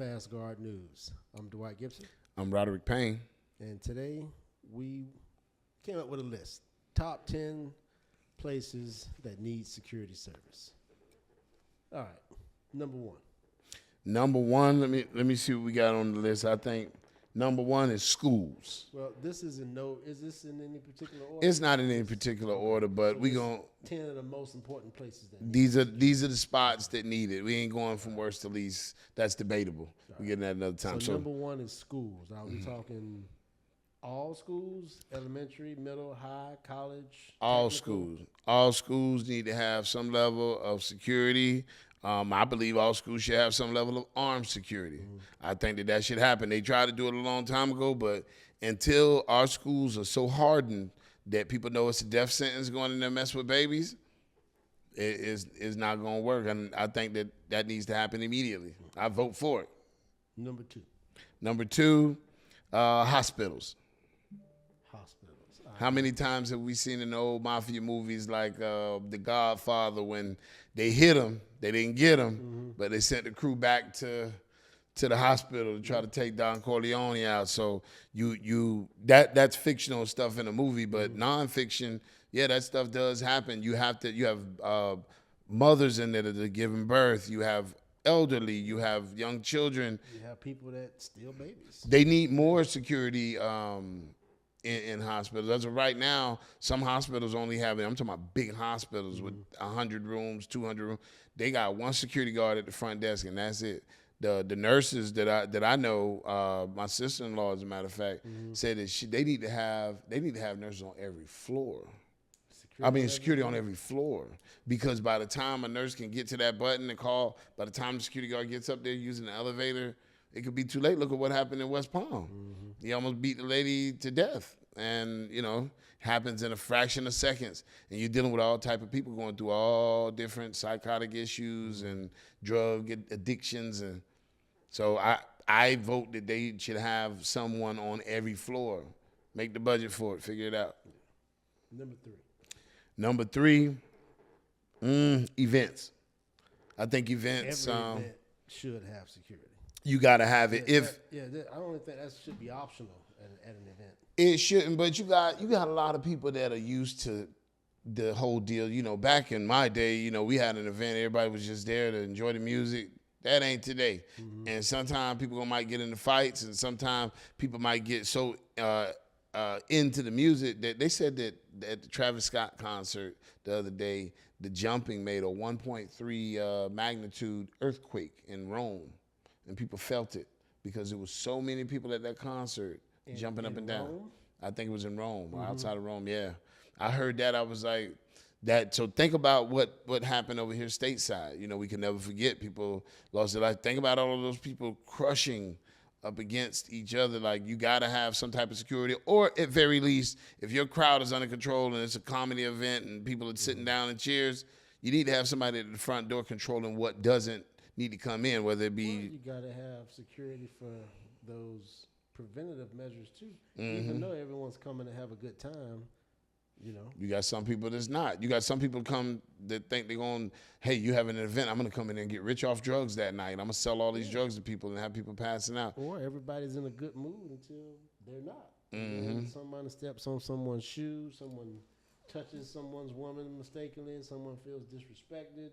Fast Guard News. I'm Dwight Gibson, I'm Roderick Payne. and today we came up with a list. Top 10 places that need security service. All right, number one. Number one, let me see what we got on the list. I think number one is schools. Well, this is is this in any particular order? It's not in any particular order, but So we this going 10 of the most important places that need these are the spots that need it. We ain't going from worst to least. That's debatable. We getting that another time. So number one is schools. Now we talking all schools, elementary, middle, high, college, all technical? schools. All schools need to have some level of security. I believe all schools should have some level of armed security. I think that should happen. They tried to do it a long time ago, but until our schools are so hardened that people know it's a death sentence going in there mess with babies, it's not going to work. And I think that needs to happen immediately. I vote for it. Number two, Number two, hospitals. hospitals. How many times have we seen in the old mafia movies like The Godfather when they hit him, they didn't get him, but they sent the crew back to the hospital to try to take Don Corleone out. So that's fictional stuff in a movie, but nonfiction, yeah, that stuff does happen. You have mothers in there that are giving birth. You have elderly. You have young children. You have people that steal babies. They need more security in hospitals. As of right now, some hospitals only have it. I'm talking about big hospitals with 100 rooms, 200 rooms. They got one security guard at the front desk, and that's it. The nurses that I know, my sister-in-law, as a matter of fact, said that they need to have nurses on every floor. Security on every floor, because by the time a nurse can get to that button and call, by the time the security guard gets up there using the elevator, it could be too late. Look at what happened in West Palm. He almost beat the lady to death, and happens in a fraction of seconds. And you're dealing with all type of people going through all different psychotic issues and drug addictions, and so I vote that they should have someone on every floor. Make the budget for it. Figure it out. Number three. Events. I think events. Every event should have security. You gotta have it. I don't think that should be optional at an event. It shouldn't, but you got a lot of people that are used to the whole deal. Back in my day, we had an event, everybody was just there to enjoy the music. That ain't today. And sometimes people might get into fights, and sometimes people might get so into the music that they said that at the Travis Scott concert the other day, the jumping made a 1.3 magnitude earthquake in Rome, and people felt it because there was so many people at that concert jumping up and down. Rome? I think it was in Rome, or outside of Rome. Yeah, I heard that. I was like, that. So think about what happened over here stateside. We can never forget people lost their life. Think about all of those people crushing up against each other. Like, you got to have some type of security, or at very least, if your crowd is under control and it's a comedy event and people are sitting down in chairs, you need to have somebody at the front door controlling what doesn't need to come in, whether it be. Well, you got to have security for those preventative measures too. Even though everyone's coming to have a good time, You got some people that's not. You got some people come that think they're going, hey, you have an event, I'm going to come in and get rich off drugs that night. I'm going to sell all these drugs to people and have people passing out. Or everybody's in a good mood until they're not. Someone steps on someone's shoe, someone touches someone's woman mistakenly, and someone feels disrespected,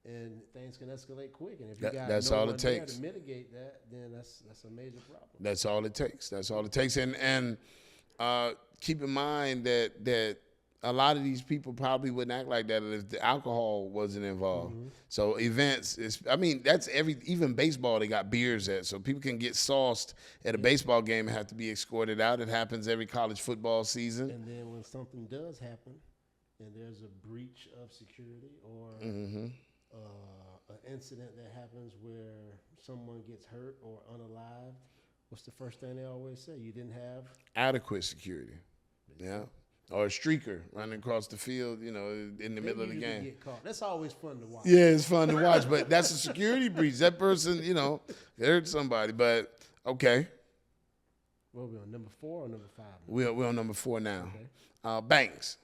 and things can escalate quick. And if you got that's no all one it there takes to mitigate that, then that's a major problem. That's all it takes. That's all it takes. And keep in mind that a lot of these people probably wouldn't act like that if the alcohol wasn't involved. So events, that's even baseball, they got beers at. So people can get sauced at a baseball game and have to be escorted out. It happens every college football season. And then when something does happen and there's a breach of security or an incident that happens where someone gets hurt or unalived, what's the first thing they always say? You didn't have adequate security. Yeah. Or a streaker running across the field, in the middle of the game. Get caught. That's always fun to watch. Yeah, it's fun to watch, but that's a security breach. That person, hurt somebody. But okay. Well, we're on number 4 or number 5? We're on number 4 now. Okay. Banks.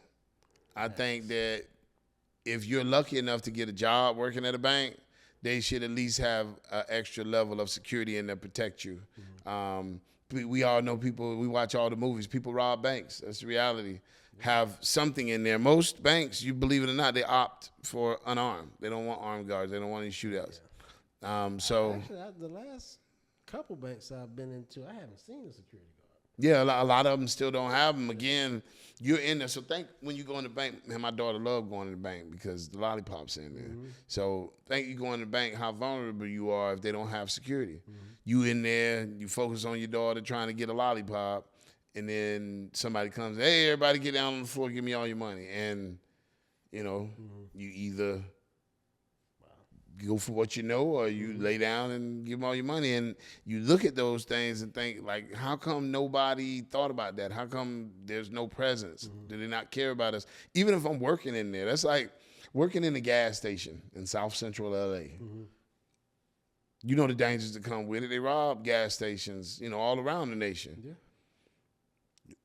I think that if you're lucky enough to get a job working at a bank, they should at least have an extra level of security in there to protect you. We all know people, we watch all the movies, people rob banks. That's the reality. Have something in there. Most banks, you believe it or not, they opt for unarmed. They don't want armed guards. They don't want any shootouts. So Actually, the last couple banks I've been into, I haven't seen a security guard. yeah, a lot of them still don't have them. Again, you're in there. So think when you go in the bank, man, my daughter loved going to the bank because the lollipop's in there. So think you go in the bank, how vulnerable you are if they don't have security. You in there, you focus on your daughter trying to get a lollipop, and then somebody comes, hey, everybody get down on the floor, give me all your money. And, you know, you either go for what you know, or you lay down and give them all your money. And you look at those things and think, like, how come nobody thought about that? How come there's no presence? Do they not care about us? Even if I'm working in there, that's like working in a gas station in South Central LA. You know the dangers that come with it. They rob gas stations, you know, all around the nation. Yeah.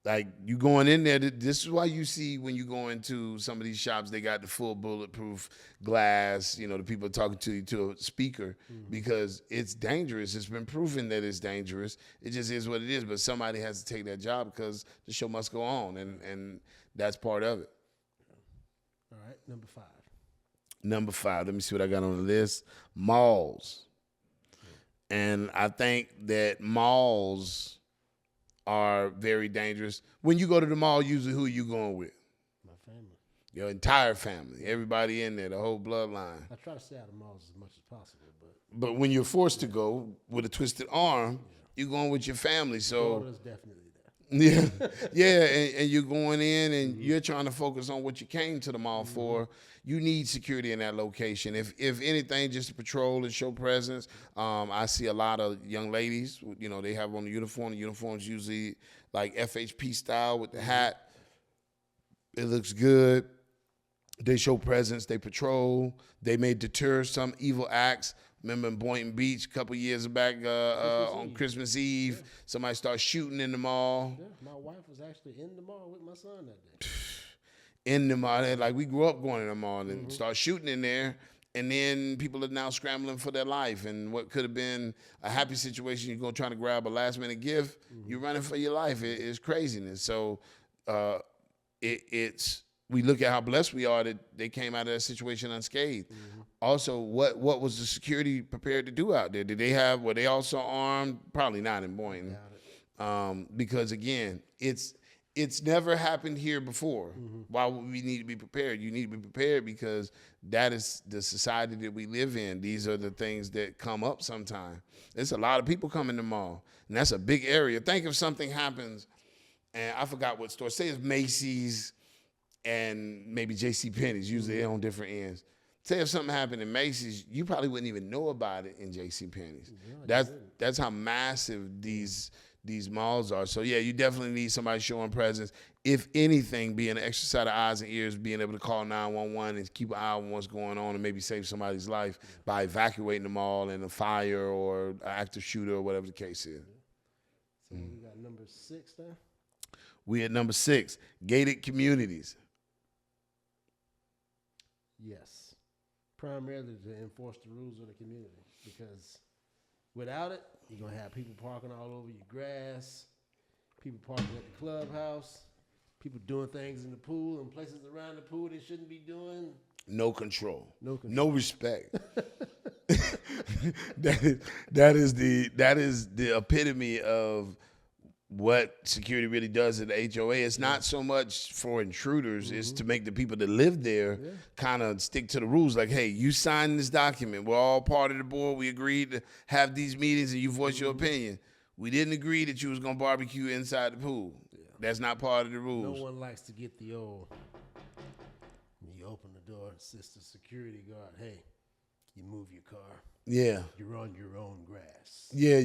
Like, you going in there, this is why you see when you go into some of these shops, they got the full bulletproof glass, you know, the people talking to you to a speaker, because it's dangerous. It's been proven that it's dangerous. It just is what it is, but somebody has to take that job because the show must go on, and that's part of it. All right, number 5. Number 5, let me see what I got on the list. Malls. And I think that malls are very dangerous. When you go to the mall, usually who are you going with? My family. Your entire family. Everybody in there, the whole bloodline. I try to stay out of malls as much as possible. But when you're forced to go with a twisted arm, you're going with your family. So Florida's definitely there. yeah, and you're going in and you're trying to focus on what you came to the mall for. You need security in that location. If anything, just to patrol and show presence. I see a lot of young ladies, you know, they have on the uniform. The uniform's usually like FHP style with the hat. It looks good. They show presence. They patrol. They may deter some evil acts. Remember in Boynton Beach a couple years back on Christmas Eve, somebody started shooting in the mall. Yeah, my wife was actually in the mall with my son that day. In the mall, like, we grew up going in the mall and start shooting in there, and then people are now scrambling for their life. And what could have been a happy situation, you're going to try to grab a last-minute gift, you're running for your life. It's craziness. So we look at how blessed we are that they came out of that situation unscathed. Also, what was the security prepared to do out there? Were they also armed? Probably not in Boynton. Because, again, it's never happened here before. Why would we need to be prepared? You need to be prepared because that is the society that we live in. These are the things that come up sometime. There's a lot of people coming to the mall, and that's a big area. Think if something happens, and I forgot what store. Say it's Macy's and maybe JCPenney's. Usually they're on different ends. Say if something happened in Macy's, you probably wouldn't even know about it in JCPenney's. That's how massive these malls are. So, yeah, you definitely need somebody showing presence. If anything, being an extra set of eyes and ears, being able to call 911 and keep an eye on what's going on and maybe save somebody's life by evacuating the mall in a fire or an active shooter or whatever the case is. So we got number 6 there. We at number 6, gated communities. Yes. Primarily to enforce the rules of the community, because without it, you're going to have people parking all over your grass, people parking at the clubhouse, people doing things in the pool and places around the pool they shouldn't be doing. No control. No respect. that is the epitome of what security really does at the HOA. It's not so much for intruders, it's to make the people that live there kind of stick to the rules. Like, hey, you signed this document. We're all part of the board. We agreed to have these meetings and you voice your opinion. We didn't agree that you was going to barbecue inside the pool. That's not part of the rules. No one likes to get the old, you open the door, sister security guard, hey, you move your car. Yeah. You're on your own grass. Yeah.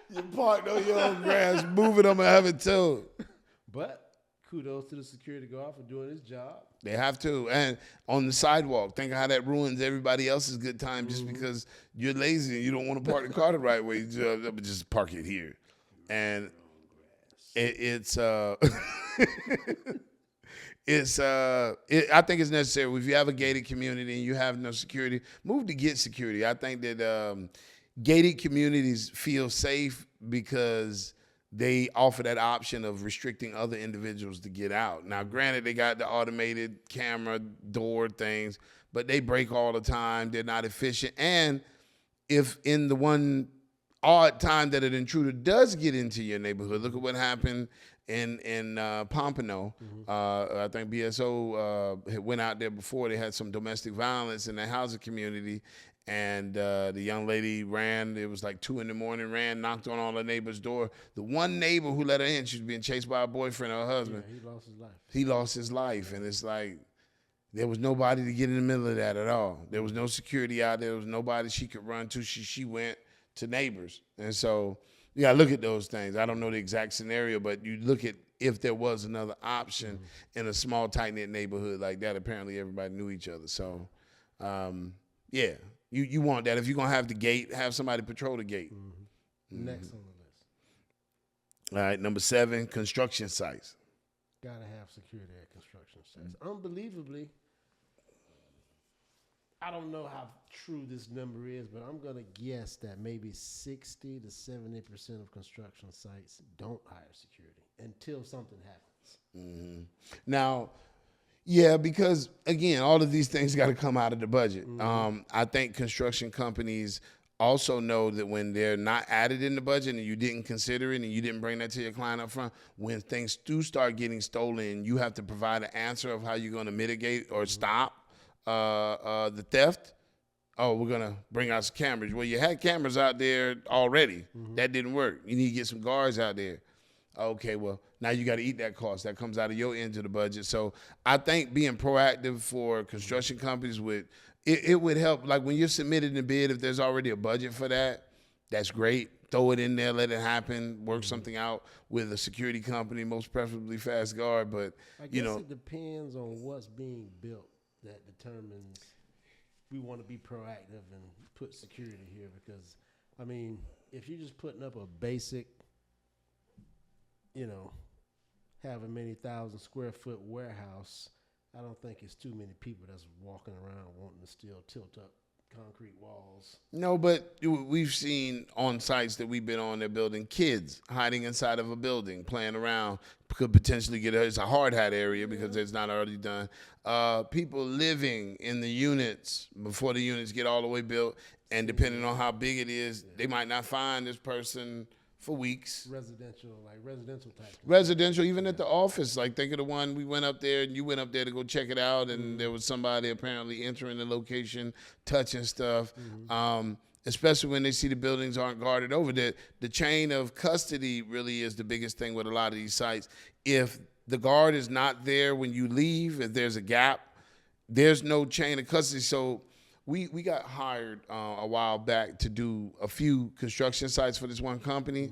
You parked on your own grass, moving them and have it towed. But kudos to the security guard for doing his job. They have to. And on the sidewalk, think of how that ruins everybody else's good time just because you're lazy and you don't want to park the car the right way. Just park it here. And it's I think it's necessary. If you have a gated community and you have no security, move to get security. I think that gated communities feel safe because they offer that option of restricting other individuals to get out. Now, granted, they got the automated camera door things, but they break all the time. They're not efficient. And if in the one odd time that an intruder does get into your neighborhood, look at what happened in Pompano. I think BSO had went out there before. They had some domestic violence in the housing community, and the young lady ran. It was like 2 a.m. Ran, knocked on all the neighbors' door. The one neighbor who let her in, she was being chased by a boyfriend or her husband. Yeah, he lost his life. He lost his life, and it's like there was nobody to get in the middle of that at all. There was no security out there. There was nobody she could run to. She went to neighbors, and so you gotta look at those things. I don't know the exact scenario, but you look at if there was another option in a small, tight-knit neighborhood like that. Apparently, everybody knew each other. So, yeah. You want that. If you're going to have the gate, have somebody patrol the gate. Next on the list. All right, number 7, construction sites. Got to have security at construction sites. Unbelievably, I don't know how true this number is, but I'm going to guess that maybe 60 to 70% of construction sites don't hire security until something happens. Now, yeah, because again, all of these things got to come out of the budget. I think construction companies also know that when they're not added in the budget and you didn't consider it and you didn't bring that to your client up front, when things do start getting stolen, you have to provide an answer of how you're going to mitigate or stop the theft. Oh, we're going to bring out some cameras. Well, you had cameras out there already. That didn't work. You need to get some guards out there. Okay, well, now you got to eat that cost. That comes out of your end of the budget. So I think being proactive for construction companies it would help. Like when you're submitting the bid, if there's already a budget for that, that's great. Throw it in there, let it happen, work something out with a security company, most preferably Fast Guard. But, I guess it depends on what's being built that determines we want to be proactive and put security here. Because, I mean, if you're just putting up a basic, having many thousand square foot warehouse, I don't think it's too many people that's walking around wanting to still tilt up concrete walls. No, but we've seen on sites that we've been on, they're building kids hiding inside of a building, playing around, could potentially get it's a hard hat area because it's not already done. People living in the units before the units get all the way built, and depending on how big it is, they might not find this person for weeks. Residential type. Residential, even at the office. Like, think of the one we went up there, and you went up there to go check it out, and there was somebody apparently entering the location, touching stuff. Especially when they see the buildings aren't guarded over. The chain of custody really is the biggest thing with a lot of these sites. If the guard is not there when you leave, if there's a gap, there's no chain of custody. So we got hired a while back to do a few construction sites for this one company,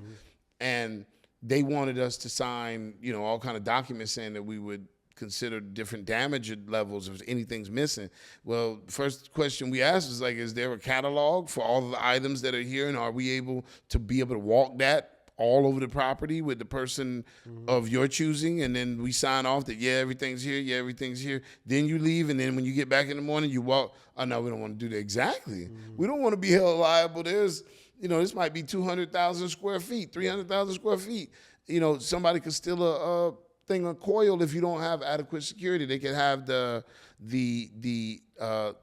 and they wanted us to sign, all kind of documents saying that we would consider different damage levels if anything's missing. Well, first question we asked was like, is there a catalog for all of the items that are here, and are we able to walk that all over the property with the person of your choosing? And then we sign off that, everything's here. Then you leave, and then when you get back in the morning, you walk, oh, no, we don't want to do that. Exactly. We don't want to be held liable. There's, this might be 200,000 square feet, 300,000 square feet. Somebody could steal a thing of coil if you don't have adequate security. They could have the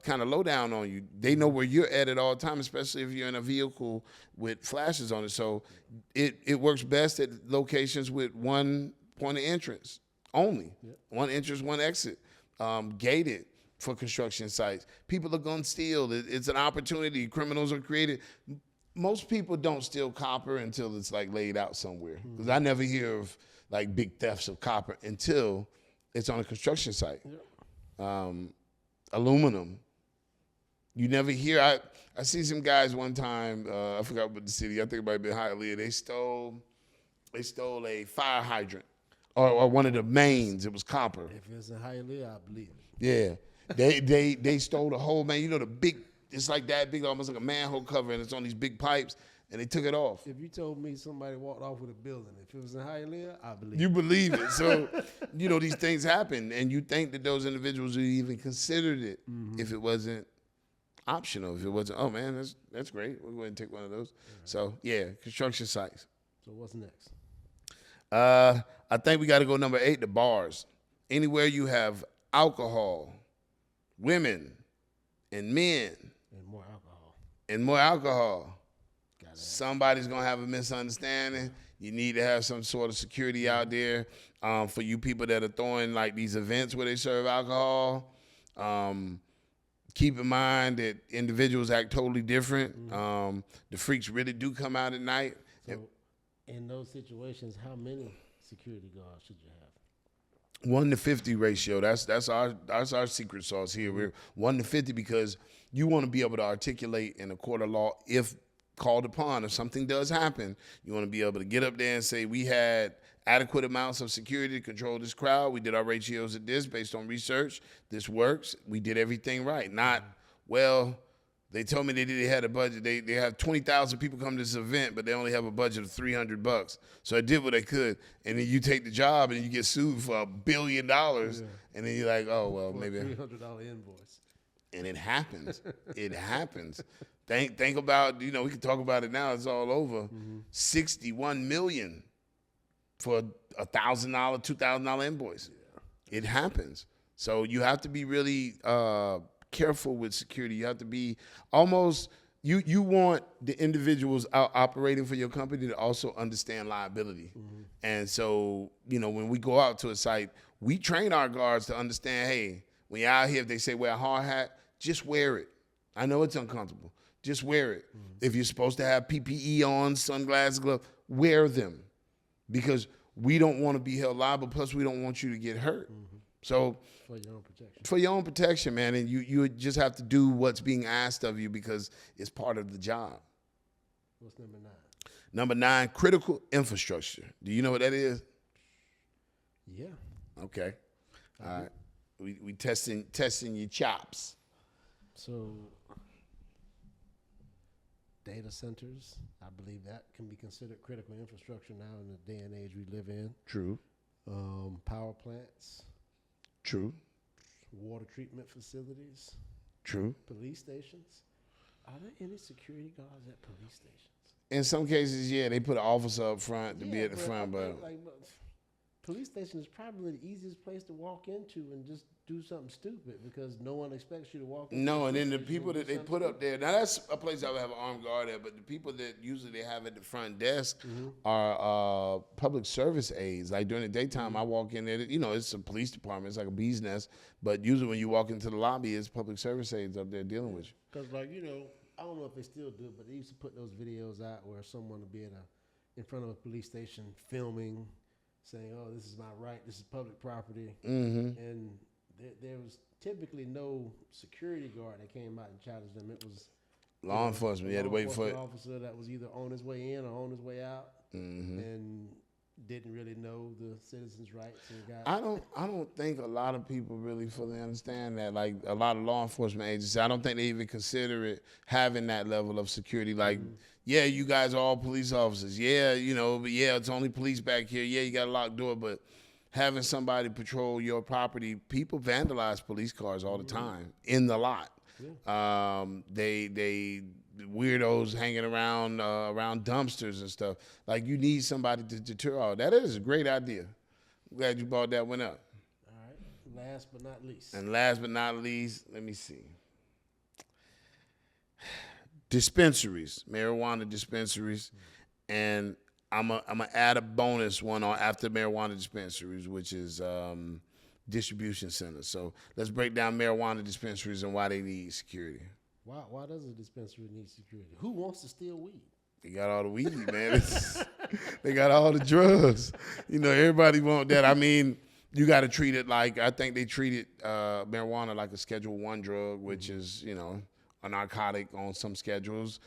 kind of lowdown on you. They know where you're at all the time, especially if you're in a vehicle with flashes on it. So it works best at locations with one point of entrance only. One entrance, one exit, gated for construction sites. People are going to steal. It's an opportunity. Criminals are created. Most people don't steal copper until it's like laid out somewhere. Because I never hear of like big thefts of copper until it's on a construction site. Aluminum. You never hear. I see some guys one time, I forgot what the city, I think it might have been Hialeah. They stole a fire hydrant or one of the mains. It was copper. If it's in Hialeah, I believe it. Yeah. They stole the whole, man, the big, it's like that big, almost like a manhole cover, and it's on these big pipes. and they took it off. If you told me somebody walked off with a building, if it was in Hialeah, I believe You believe it. So, these things happen, and you think that those individuals would even considered it if it wasn't optional. If it wasn't, oh man, that's great. We'll go ahead and take one of those. Right. So yeah, construction sites. So what's next? I think we got to go number 8, the bars. Anywhere you have alcohol, women, and men, and more alcohol. Somebody's gonna have a misunderstanding. You need to have some sort of security out there for you people that are throwing like these events where they serve alcohol. Keep in mind that individuals act totally different. The freaks really do come out at night. So, in those situations, how many security guards should you have? 1 to 50 ratio. That's our secret sauce here. We're 1 to 50 because you want to be able to articulate in a court of law if called upon. If something does happen, you want to be able to get up there and say, we had adequate amounts of security to control this crowd. We did our ratios at this based on research. This works. We did everything right. Not, well, they told me they had a budget. They have 20,000 people come to this event, but they only have a budget of $300. So I did what I could. And then you take the job and you get sued for $1 billion. And then you're like, oh, well, maybe a $300 invoice. And it happens. It happens. Think about, we can talk about it now. It's all over. $61 million for a $1,000, $2,000 invoice. Yeah. It happens. So you have to be really careful with security. You have to be almost, you want the individuals out operating for your company to also understand liability. And so, when we go out to a site, we train our guards to understand, hey, when you're out here, if they say wear a hard hat, just wear it. I know it's uncomfortable. Just wear it. If you're supposed to have PPE on, sunglasses, gloves, wear them. Because we don't want to be held liable, plus we don't want you to get hurt. So for your own protection. For your own protection, man. And you just have to do what's being asked of you because it's part of the job. What's number 9? Number 9, critical infrastructure. Do you know what that is? Yeah. Okay. All right. We testing your chops. So data centers, I believe that can be considered critical infrastructure now in the day and age we live in. True. Power plants. True. Water treatment facilities. True. Police stations. Are there any security guards at police stations? In some cases, yeah, they put an officer up front to be at the front, but police station is probably the easiest place to walk into and just do something stupid because no one expects you to walk into. No, and then the people that they put up there, now that's a place I would have an armed guard at, but the people that usually they have at the front desk are public service aides. Like during the daytime, I walk in there, it's a police department, it's like a bee's nest, but usually when you walk into the lobby, it's public service aides up there dealing with you. Because I don't know if they still do, but they used to put those videos out where someone would be in front of a police station filming, saying, oh, this is not right, this is public property. And there was typically no security guard that came out and challenged them. It was law enforcement. You had to wait for it. Officer that was either on his way in or on his way out and didn't really know the citizens' rights. And I don't think a lot of people really fully understand that. Like a lot of law enforcement agencies, I don't think they even consider it having that level of security. Like, yeah, you guys are all police officers. Yeah, but yeah, it's only police back here. Yeah, you got a locked door, but having somebody patrol your property, people vandalize police cars all the time in the lot. Yeah. They weirdos hanging around around dumpsters and stuff. Like you need somebody to deter all. That is a great idea. I'm glad you brought that one up. All right. Last but not least. And last but not least, let me see. Dispensaries, marijuana dispensaries, and I'm gonna add a bonus one on after marijuana dispensaries, which is distribution centers. So let's break down marijuana dispensaries and why they need security. Why does a dispensary need security? Who wants to steal weed? They got all the weed, man. They got all the drugs. Everybody want that. I mean, you got to treat it like, I think they treated marijuana like a Schedule I drug, which is, a narcotic on some schedules.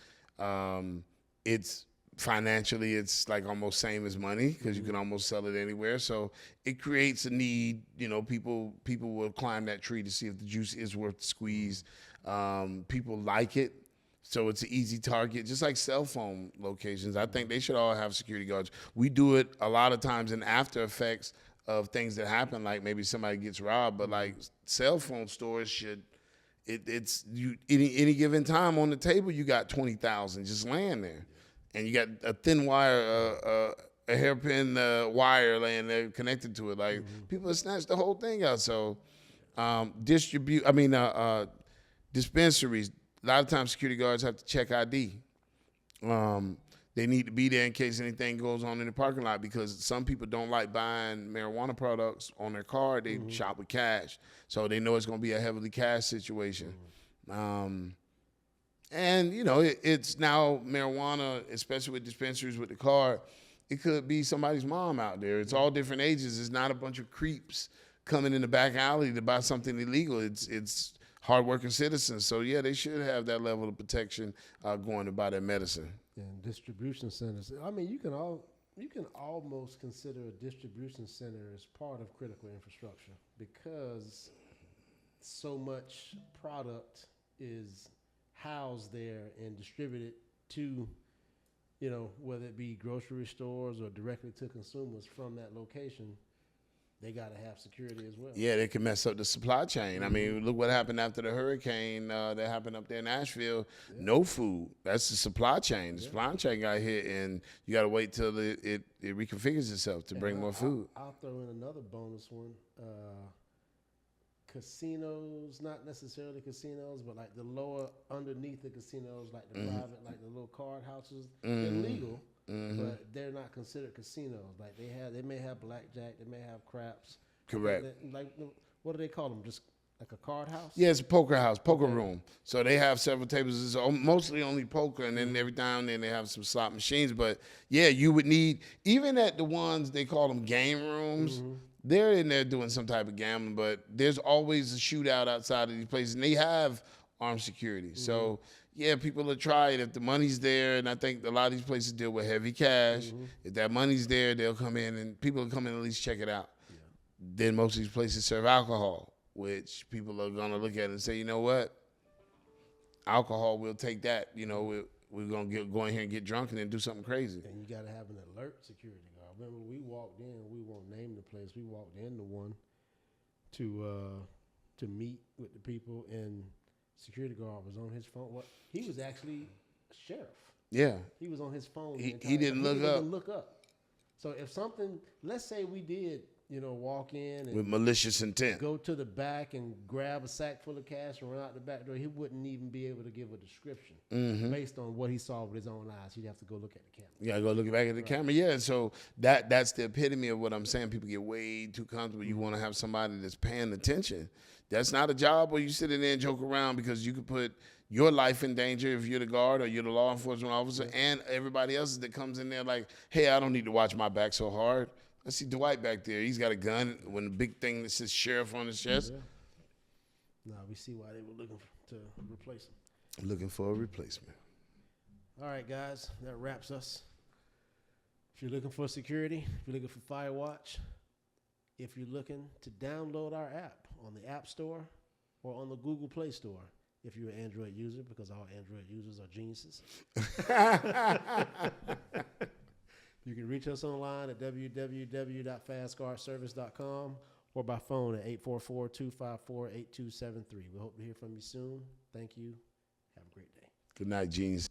It's financially, it's like almost same as money because you can almost sell it anywhere. So it creates a need. People will climb that tree to see if the juice is worth the squeeze. People like it. So it's an easy target, just like cell phone locations. I think they should all have security guards. We do it a lot of times in after effects of things that happen, like maybe somebody gets robbed, but like cell phone stores should. It's you any given time on the table, you got 20,000 just laying there, and you got a thin wire, a hairpin wire laying there connected to it. Like people have snatched the whole thing out. So dispensaries. A lot of times, security guards have to check ID. They need to be there in case anything goes on in the parking lot because some people don't like buying marijuana products on their card. They shop with cash, so they know it's going to be a heavily cash situation. And it's now marijuana, especially with dispensaries with the card. It could be somebody's mom out there. It's all different ages. It's not a bunch of creeps coming in the back alley to buy something illegal. It's hardworking citizens. So, yeah, they should have that level of protection going to buy their medicine. And distribution centers. I mean, you can almost consider a distribution center as part of critical infrastructure because so much product is housed there and distributed to, whether it be grocery stores or directly to consumers from that location. They got to have security as well. Yeah, they can mess up the supply chain. I mean, look what happened after the hurricane that happened up there in Nashville. Yeah. No food. That's the supply chain. The supply chain got hit, and you got to wait till it reconfigures itself to bring more food. I'll throw in another bonus one. Casinos, not necessarily casinos, but like the lower underneath the casinos, like the private, like the little card houses, they're legal. But they're not considered casinos. Like they may have blackjack, they may have craps. Correct. What do they call them? Just like a card house? Yeah, it's a poker house, poker room. So they have several tables. It's mostly only poker, and then every now and then they have some slot machines. But yeah, you would need, even at the ones they call them game rooms, they're in there doing some type of gambling. But there's always a shootout outside of these places, and they have armed security. So yeah, people will try it if the money's there, and I think a lot of these places deal with heavy cash. If that money's there, they'll come in, and people will come in and at least check it out. Yeah. Then most of these places serve alcohol, which people are going to look at and say, you know what? Alcohol, we'll take that. We're going to go in here and get drunk and then do something crazy. And you got to have an alert security guard. Remember, we walked in, we won't name the place, we walked into one to meet with the people, and security guard was on his phone. He was actually a sheriff. Yeah. He was on his phone. He didn't look up. So if something, let's say we did, walk in and with malicious intent, go to the back and grab a sack full of cash and run out the back door, he wouldn't even be able to give a description based on what he saw with his own eyes. He'd have to go look at the camera. You got to go look back at the camera. Yeah, so that's the epitome of what I'm saying. People get way too comfortable. You want to have somebody that's paying attention. That's not a job where you sit in there and joke around, because you could put your life in danger if you're the guard or you're the law enforcement officer, and everybody else that comes in there like, hey, I don't need to watch my back so hard. I see Dwight back there. He's got a gun when the big thing that says sheriff on his chest. No, we see why they were looking to replace him. Looking for a replacement. All right, guys, that wraps us. If you're looking for security, if you're looking for Firewatch, if you're looking to download our app on the App Store or on the Google Play Store, if you're an Android user, because all Android users are geniuses. You can reach us online at www.fastguardservice.com or by phone at 844-254-8273. We hope to hear from you soon. Thank you. Have a great day. Good night, genius.